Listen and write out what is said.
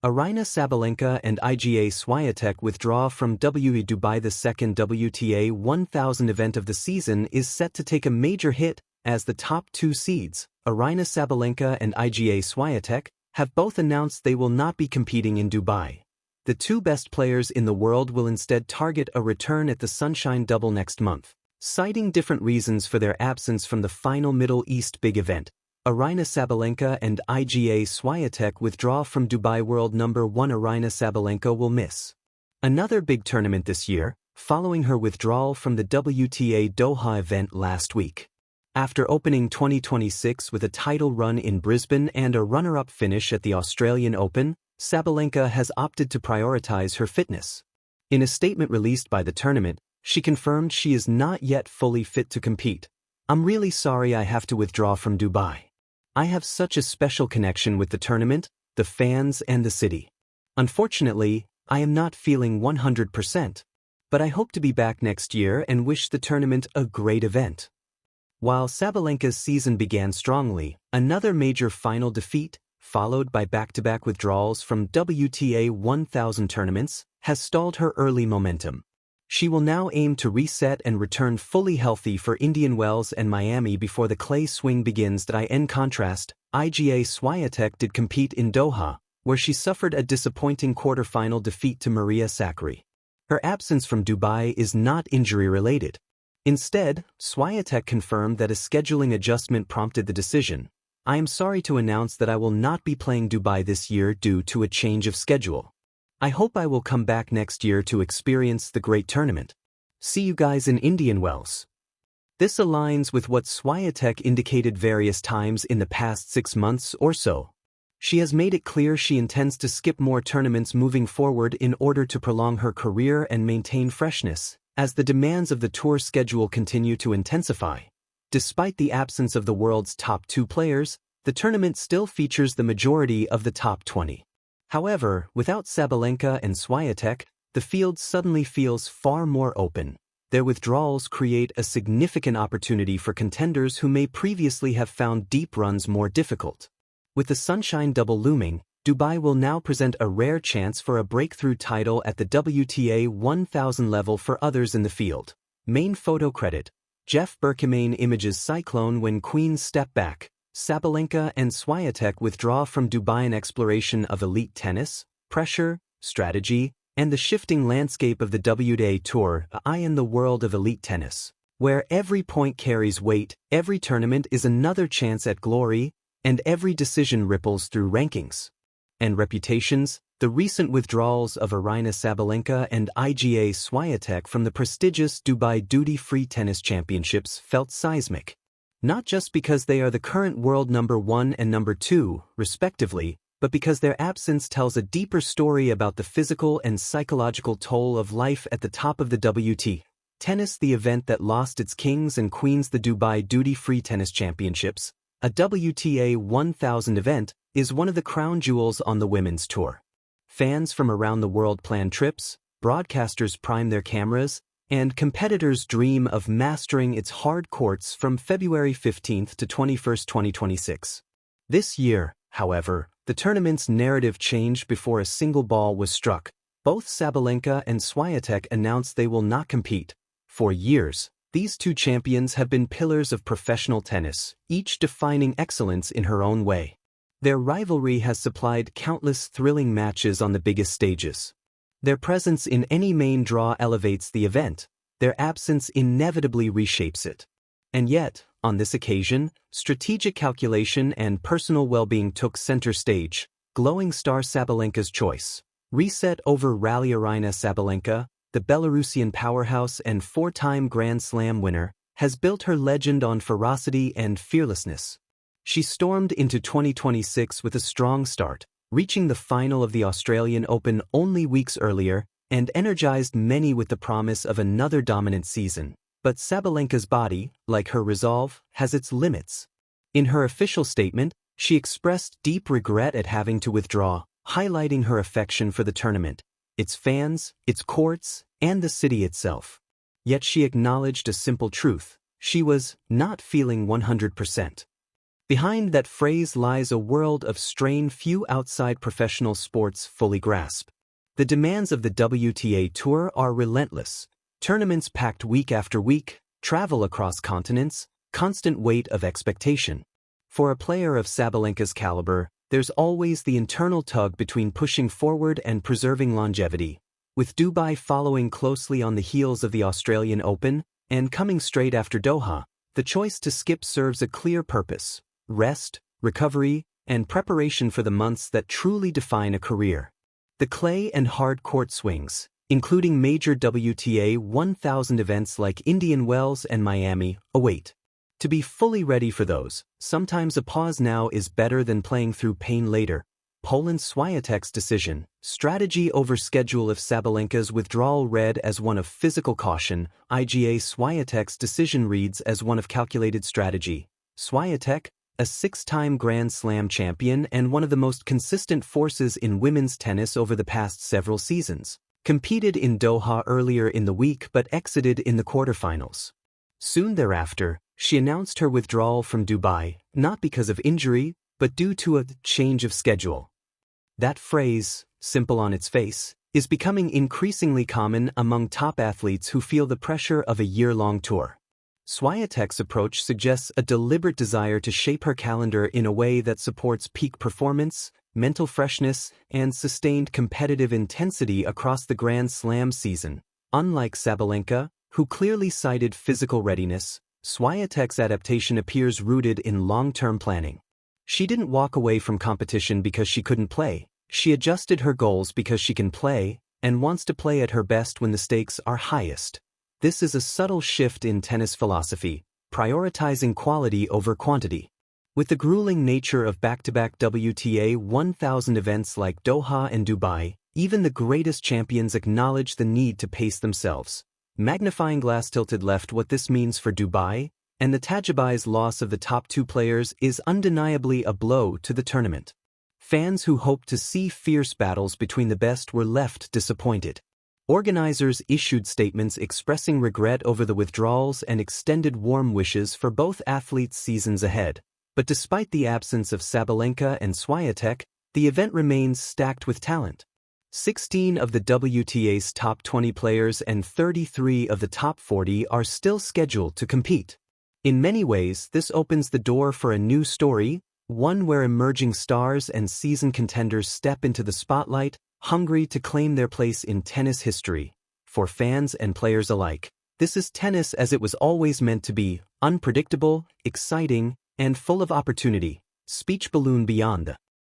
Aryna Sabalenka and IGA Swiatek withdraw from WTA Dubai. The second WTA 1000 event of the season is set to take a major hit, as the top two seeds, Aryna Sabalenka and IGA Swiatek, have both announced they will not be competing in Dubai. The two best players in the world will instead target a return at the Sunshine Double next month. Citing different reasons for their absence from the final Middle East big event, Aryna Sabalenka and IGA Swiatek withdraw from Dubai. World number 1 Aryna Sabalenka will miss another big tournament this year, following her withdrawal from the WTA Doha event last week. After opening 2026 with a title run in Brisbane and a runner-up finish at the Australian Open, Sabalenka has opted to prioritize her fitness. In a statement released by the tournament, she confirmed she is not yet fully fit to compete. "I'm really sorry I have to withdraw from Dubai. I have such a special connection with the tournament, the fans and the city. Unfortunately, I am not feeling 100%, but I hope to be back next year and wish the tournament a great event." While Sabalenka's season began strongly, another major final defeat, followed by back-to-back withdrawals from WTA 1000 tournaments, has stalled her early momentum. She will now aim to reset and return fully healthy for Indian Wells and Miami before the clay swing begins. In contrast, IGA Swiatek did compete in Doha, where she suffered a disappointing quarterfinal defeat to Maria Sakkari. Her absence from Dubai is not injury-related. Instead, Swiatek confirmed that a scheduling adjustment prompted the decision. "I am sorry to announce that I will not be playing Dubai this year due to a change of schedule. I hope I will come back next year to experience the great tournament. See you guys in Indian Wells." This aligns with what Swiatek indicated various times in the past 6 months or so. She has made it clear she intends to skip more tournaments moving forward in order to prolong her career and maintain freshness, as the demands of the tour schedule continue to intensify. Despite the absence of the world's top 2 players, the tournament still features the majority of the top 20. However, without Sabalenka and Swiatek, the field suddenly feels far more open. Their withdrawals create a significant opportunity for contenders who may previously have found deep runs more difficult. With the Sunshine Double looming, Dubai will now present a rare chance for a breakthrough title at the WTA 1000 level for others in the field. Main photo credit: Jeff Berkemane. Images: Cyclone. When queens step back, Sabalenka and Swiatek withdraw from Dubai. An exploration of elite tennis, pressure, strategy, and the shifting landscape of the WTA Tour. In the world of elite tennis, where every point carries weight, every tournament is another chance at glory, and every decision ripples through rankings and reputations, the recent withdrawals of Aryna Sabalenka and IGA Swiatek from the prestigious Dubai Duty-Free Tennis Championships felt seismic. Not just because they are the current world number 1 and number 2, respectively, but because their absence tells a deeper story about the physical and psychological toll of life at the top of the WTA. Tennis, the event that lost its kings and queens. The Dubai Duty-Free Tennis Championships, a WTA 1000 event, is one of the crown jewels on the women's tour. Fans from around the world plan trips, broadcasters prime their cameras, and competitors dream of mastering its hard courts from February 15 to 21, 2026. This year, however, the tournament's narrative changed before a single ball was struck. Both Sabalenka and Swiatek announced they will not compete. For years, these two champions have been pillars of professional tennis, each defining excellence in her own way. Their rivalry has supplied countless thrilling matches on the biggest stages. Their presence in any main draw elevates the event, their absence inevitably reshapes it. And yet, on this occasion, strategic calculation and personal well-being took center stage. Glowing star Sabalenka's choice. Reset over rally. Aryna Sabalenka, the Belarusian powerhouse and 4-time Grand Slam winner, has built her legend on ferocity and fearlessness. She stormed into 2026 with a strong start, reaching the final of the Australian Open only weeks earlier, and energized many with the promise of another dominant season. But Sabalenka's body, like her resolve, has its limits. In her official statement, she expressed deep regret at having to withdraw, highlighting her affection for the tournament, its fans, its courts, and the city itself. Yet she acknowledged a simple truth: she was not feeling 100%. Behind that phrase lies a world of strain few outside professional sports fully grasp. The demands of the WTA Tour are relentless. Tournaments packed week after week, travel across continents, constant weight of expectation. For a player of Sabalenka's caliber, there's always the internal tug between pushing forward and preserving longevity. With Dubai following closely on the heels of the Australian Open and coming straight after Doha, the choice to skip serves a clear purpose: rest, recovery, and preparation for the months that truly define a career. The clay and hard court swings, including major WTA 1000 events like Indian Wells and Miami, await. To be fully ready for those, sometimes a pause now is better than playing through pain later. Poland's Swiatek's decision, strategy over schedule. If Sabalenka's withdrawal read as one of physical caution, IGA Swiatek's decision reads as one of calculated strategy. Swiatek, a six-time Grand Slam champion and one of the most consistent forces in women's tennis over the past several seasons, competed in Doha earlier in the week but exited in the quarterfinals. Soon thereafter, she announced her withdrawal from Dubai, not because of injury, but due to a change of schedule. That phrase, simple on its face, is becoming increasingly common among top athletes who feel the pressure of a year-long tour. Swiatek's approach suggests a deliberate desire to shape her calendar in a way that supports peak performance, mental freshness, and sustained competitive intensity across the Grand Slam season. Unlike Sabalenka, who clearly cited physical readiness, Swiatek's adaptation appears rooted in long-term planning. She didn't walk away from competition because she couldn't play. She adjusted her goals because she can play, and wants to play at her best when the stakes are highest. This is a subtle shift in tennis philosophy, prioritizing quality over quantity. With the grueling nature of back-to-back WTA 1000 events like Doha and Dubai, even the greatest champions acknowledge the need to pace themselves. Magnifying glass tilted left. What this means for Dubai, and the Tajibai's loss of the top two players is undeniably a blow to the tournament. Fans who hoped to see fierce battles between the best were left disappointed. Organizers issued statements expressing regret over the withdrawals and extended warm wishes for both athletes' seasons ahead. But despite the absence of Sabalenka and Swiatek, the event remains stacked with talent. 16 of the WTA's top 20 players and 33 of the top 40 are still scheduled to compete. In many ways, this opens the door for a new story, one where emerging stars and seasoned contenders step into the spotlight, hungry to claim their place in tennis history. For fans and players alike, this is tennis as it was always meant to be: unpredictable, exciting, and full of opportunity. Speech balloon beyond the